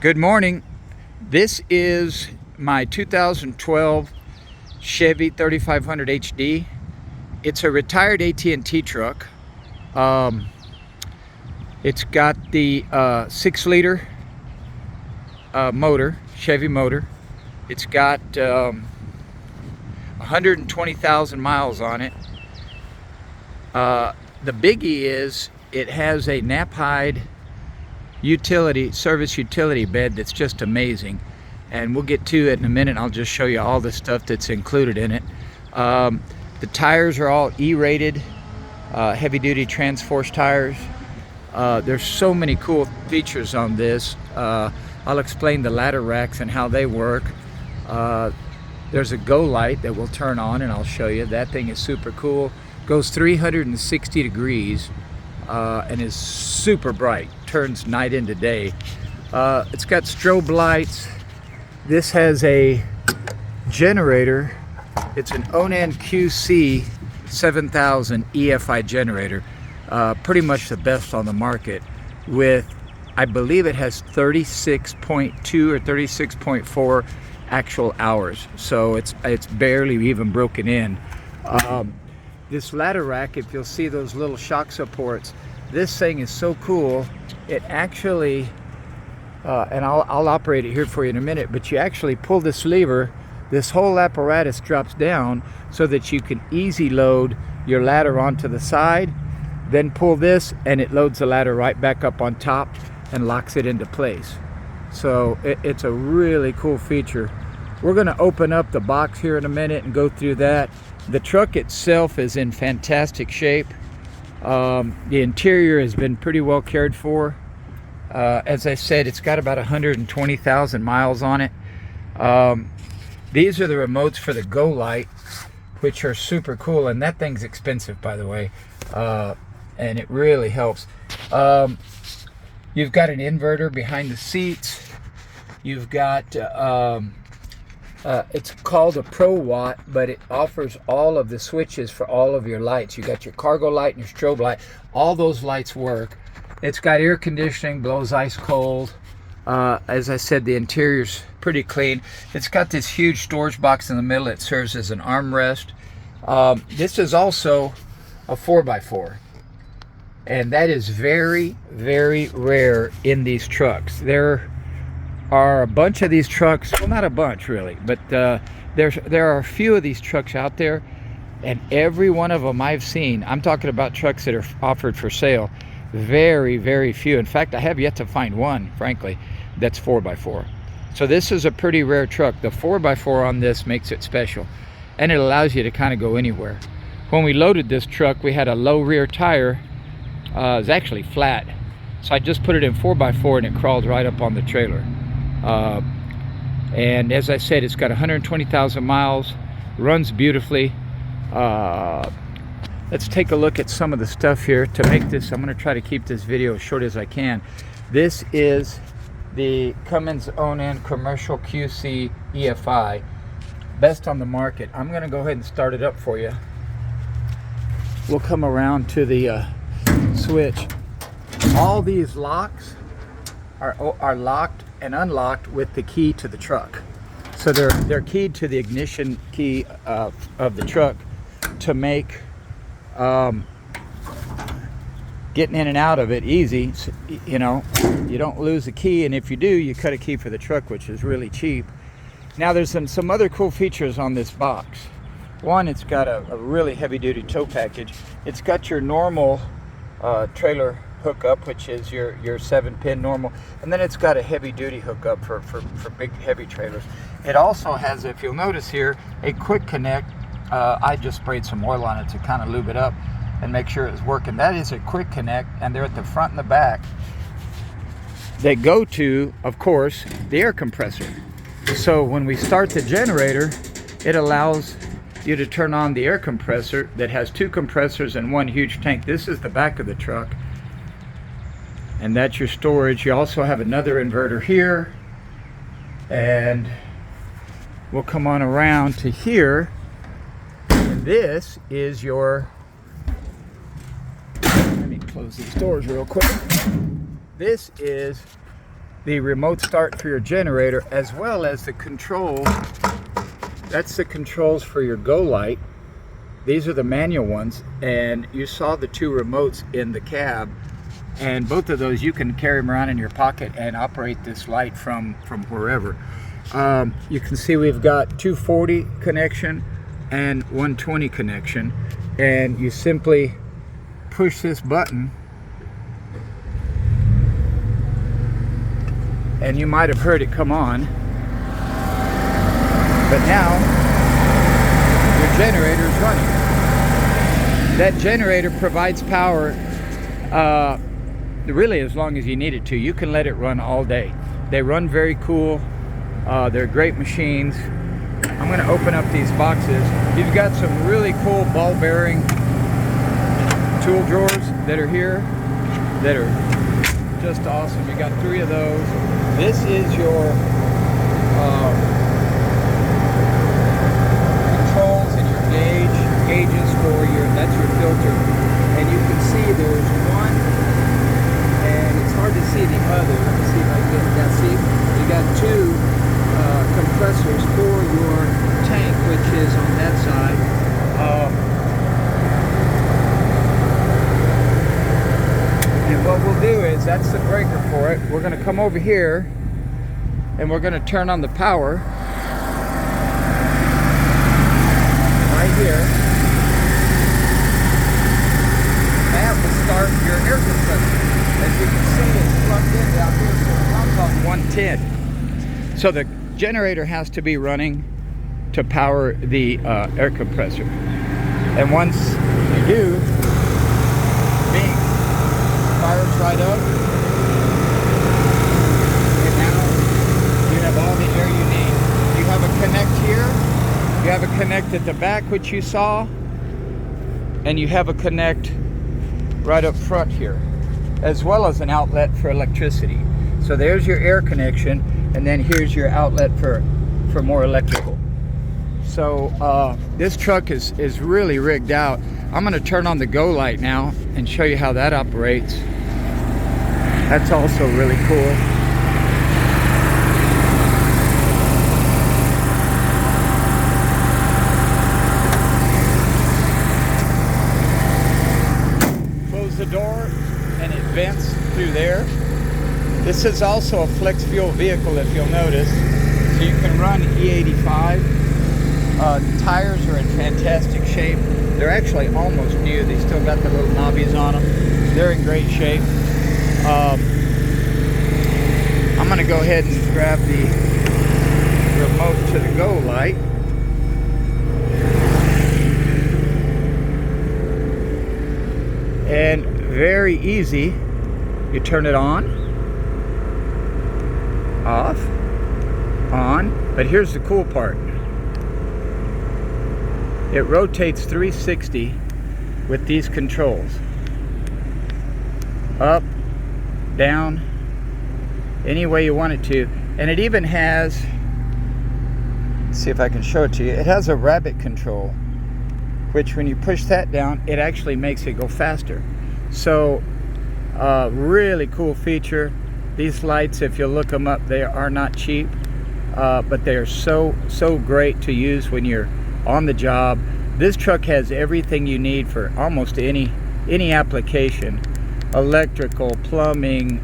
Good morning. This is my 2012 Chevy 3500 HD. It's a retired AT&T truck. It's got the 6-liter motor, Chevy motor. It's got 120,000 miles on it. The biggie is it has a Knapheid service utility bed that's just amazing, and we'll get to it in a minute. I'll just show you all the stuff that's included in it. The tires are all E-rated, heavy-duty Transforce tires. There's so many cool features on this. I'll explain the ladder racks and how they work. There's a go light that will turn on, and I'll show you. That thing is super cool. Goes 360 degrees and is super bright. Turns night into day. It's got strobe lights. This has a generator. It's an ONAN QG 7000 EFI generator. Pretty much the best on the market, with, I believe it has 36.2 or 36.4 actual hours. So it's barely even broken in. This ladder rack, if you'll see those little shock supports, this thing is so cool. It actually, and I'll operate it here for you in a minute, but you actually pull this lever, this whole apparatus drops down so that you can easy load your ladder onto the side, then pull this and it loads the ladder right back up on top and locks it into place. So it's a really cool feature. We're going to open up the box here in a minute and go through that. The truck itself is in fantastic shape. The interior has been pretty well cared for. As I said, it's got about 120,000 miles on it. These are the remotes for the go light, which are super cool, and that thing's expensive, by the way, and it really helps. You've got an inverter behind the seats. You've got it's called a Pro Watt, but it offers all of the switches for all of your lights. You got your cargo light and your strobe light. All those lights work. It's got air conditioning, blows ice cold. As I said, the interior's pretty clean. It's got this huge storage box in the middle. It serves as an armrest. This is also a 4x4, and that is very, very rare in these trucks. There are a bunch of these trucks, well, not a bunch really, but there are a few of these trucks out there, and every one of them I've seen, I'm talking about trucks that are offered for sale, very, very few. In fact, I have yet to find one, frankly, that's 4x4. So this is a pretty rare truck. The 4x4 on this makes it special, and it allows you to kind of go anywhere. When we loaded this truck, we had a low rear tire. It was actually flat, so I just put it in 4x4 and it crawled right up on the trailer. And as I said, it's got 120,000 miles, runs beautifully. Let's take a look at some of the stuff here to make this. I'm going to try to keep this video as short as I can. This is the Cummins ONAN Commercial QC EFI, best on the market. I'm going to go ahead and start it up for you. We'll come around to the switch. All these locks are locked and unlocked with the key to the truck. So they're keyed to the ignition key of the truck to make getting in and out of it easy. You know, you don't lose a key, and if you do, you cut a key for the truck, which is really cheap. Now there's some other cool features on this box. One, it's got a really heavy-duty tow package. It's got your normal trailer hookup, which is your 7-pin normal, and then it's got a heavy-duty hookup for big heavy trailers. It also has, if you'll notice here, a quick connect. I just sprayed some oil on it to kind of lube it up and make sure it's working. That is a quick connect, and they're at the front and the back. They go to, of course, the air compressor. So when we start the generator, it allows you to turn on the air compressor that has 2 compressors and 1 huge tank. This is the back of the truck, and that's your storage. You also have another inverter here, and we'll come on around to here, and this is your, let me close these doors real quick. This is the remote start for your generator, as well as the controls. That's the controls for your go light. These are the manual ones, and you saw the two remotes in the cab, and both of those you can carry them around in your pocket and operate this light from wherever. You can see we've got 240 connection and 120 connection, and you simply push this button, and you might have heard it come on, but now your generator is running. That generator provides power really as long as you need it to. You can let it run all day. They run very cool. They're great machines. I'm going to open up these boxes. You've got some really cool ball bearing tool drawers that are here that are just awesome. You got 3 of those. This is your controls and your gauges for that's your filter. And you can see there's one, and it's hard to see the other. Let me see if I can get, see, you got 2 compressors for your tank, which is on that side. And what we'll do is, that's the breaker for it. We're going to come over here and we're going to turn on the power right here. That will start your air compressor. As you can see, it's plugged in down here, so it runs on 110. So the generator has to be running to power the air compressor. And once you do, bing, fires right up, and now you have all the air you need. You have a connect here, you have a connect at the back, which you saw, and you have a connect right up front here, as well as an outlet for electricity. So there's your air connection, and then here's your outlet for more electrical. So this truck is really rigged out. I'm going to turn on the go light now and show you how that operates. That's also really cool. Close the door and it vents through there. This is also a flex fuel vehicle, if you'll notice. So you can run E85. The tires are in fantastic shape. They're actually almost new. They still got the little knobbies on them. They're in great shape. I'm going to go ahead and grab the remote to the go light. And very easy. You turn it on, off, on. But here's the cool part. It rotates 360 with these controls. Up, down, any way you want it to. And it even has, let's see if I can show it to you, it has a rabbit control, which when you push that down, it actually makes it go faster. So, really cool feature. These lights, if you look them up, they are not cheap, but they are so great to use when you're on the job. This truck has everything you need for almost any application. Electrical, plumbing,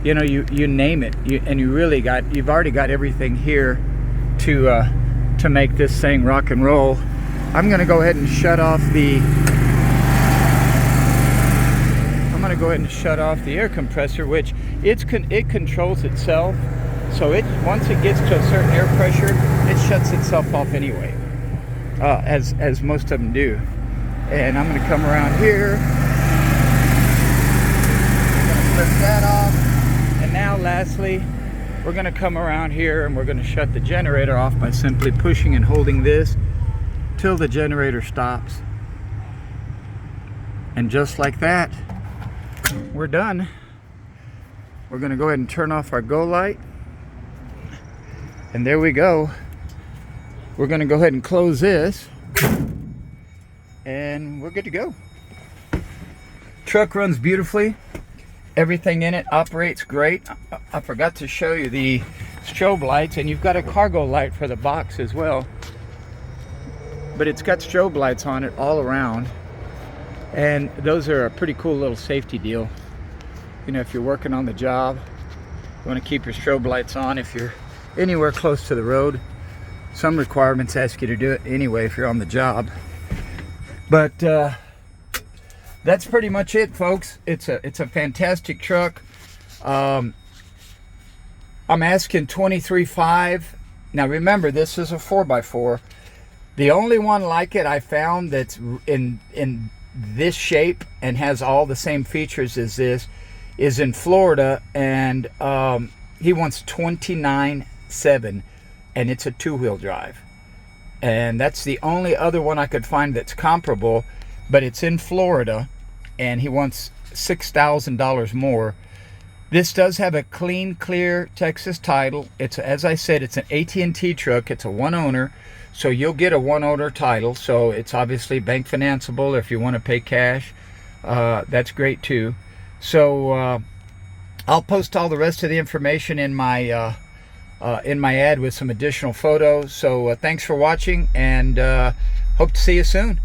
you know, you name it. You've already got everything here to make this thing rock and roll. I'm going to go ahead and shut off the air compressor, which it controls itself. So once it gets to a certain air pressure, it shuts itself off anyway, as most of them do. And I'm going to come around here. I'm going to flip that off. And now lastly, we're going to come around here and we're going to shut the generator off by simply pushing and holding this till the generator stops. And just like that, we're done. We're going to go ahead and turn off our go light. And there we go. We're going to go ahead and close this. And we're good to go. Truck runs beautifully. Everything in it operates great. I forgot to show you the strobe lights, and you've got a cargo light for the box as well. But it's got strobe lights on it all around. And those are a pretty cool little safety deal. You know, if you're working on the job, you want to keep your strobe lights on if you're anywhere close to the road. Some requirements ask you to do it anyway if you're on the job. But that's pretty much it, folks. It's a fantastic truck. I'm asking $23,500. Now remember, this is a 4x4. The only one like it I found that's in this shape and has all the same features as this is in Florida, and he wants $29,700, and it's a 2-wheel drive. And that's the only other one I could find that's comparable, but it's in Florida, and he wants $6,000 more. This does have a clean, clear Texas title. It's, as I said, it's an AT&T truck. It's a one owner, so you'll get a one owner title. So it's obviously bank financeable. If you want to pay cash, that's great too. So I'll post all the rest of the information in my ad with some additional photos. So thanks for watching, and hope to see you soon.